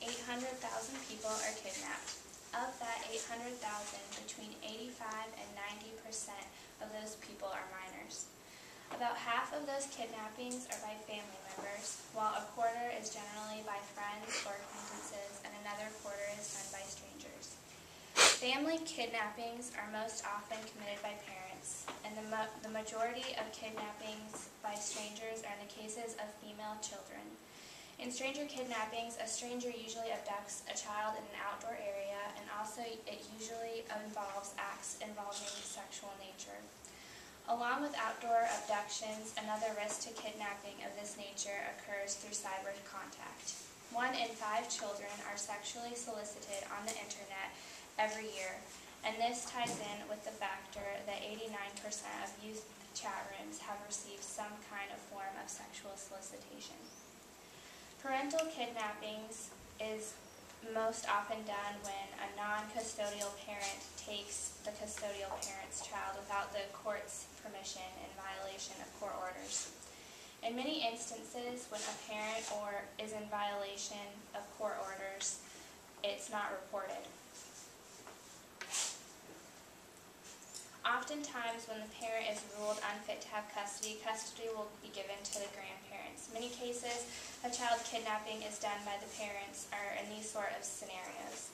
800,000 people are kidnapped. Of that 800,000, between 85 and 90% of those people are minors. About half of those kidnappings are by family members, while a quarter is generally by friends or acquaintances, and another quarter is done by strangers. Family kidnappings are most often committed by parents, and the majority of kidnappings by strangers are in the cases of female children. In stranger kidnappings, a stranger usually abducts a child in an outdoor area, and also it usually involves acts involving sexual nature. Along with outdoor abductions, another risk to kidnapping of this nature occurs through cyber contact. 1 in 5 children are sexually solicited on the internet every year, and this ties in with the factor that 89% of youth chat rooms have received some kind of form of sexual solicitation. Parental kidnappings is most often done when a non-custodial parent takes the custodial parent's child without the court's permission in violation of court orders. In many instances, when a parent is in violation of court orders, it's not reported. Oftentimes, when the parent is ruled unfit to have custody, custody will be given to the grandparents. Many cases of child kidnapping is done by the parents are in these sort of scenarios.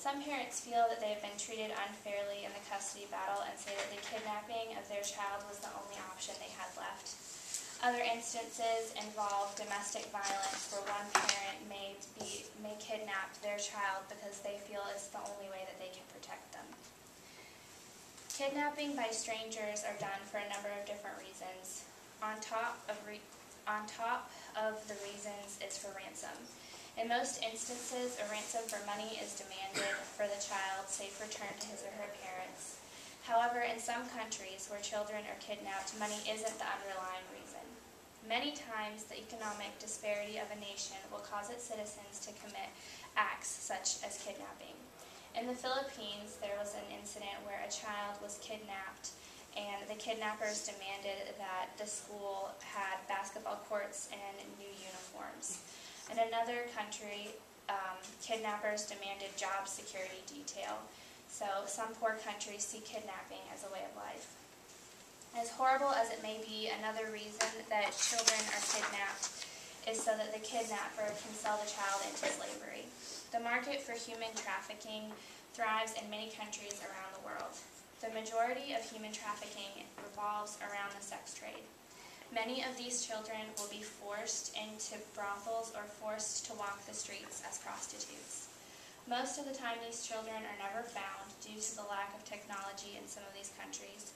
Some parents feel that they have been treated unfairly in the custody battle and say that the kidnapping of their child was the only option they had left. Other instances involve domestic violence where one parent may kidnap their child because they feel it's the only way that they can protect them. Kidnapping by strangers are done for a number of different reasons. On top of the reasons is for ransom. In most instances, a ransom for money is demanded for the child's safe return to his or her parents. However, in some countries where children are kidnapped, money isn't the underlying reason. Many times, the economic disparity of a nation will cause its citizens to commit acts such as kidnapping. In the Philippines, there was an incident where a child was kidnapped, and the kidnappers demanded that the school had basketball courts and new uniforms. In another country, kidnappers demanded job security detail. So some poor countries see kidnapping as a way of life. As horrible as it may be, another reason that children are kidnapped is so that the kidnapper can sell the child into slavery. The market for human trafficking thrives in many countries around the world. The majority of human trafficking revolves around the sex trade. Many of these children will be forced into brothels or forced to walk the streets as prostitutes. Most of the time, these children are never found due to the lack of technology in some of these countries.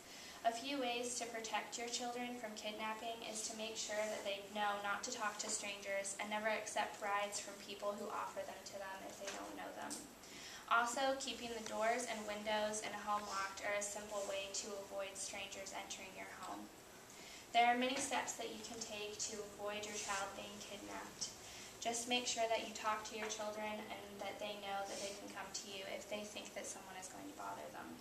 A few ways to protect your children from kidnapping is to make sure that they know not to talk to strangers and never accept rides from people who offer them to them if they don't know them. Also, keeping the doors and windows in a home locked are a simple way to avoid strangers entering your home. There are many steps that you can take to avoid your child being kidnapped. Just make sure that you talk to your children and that they know that they can come to you if they think that someone is going to bother them.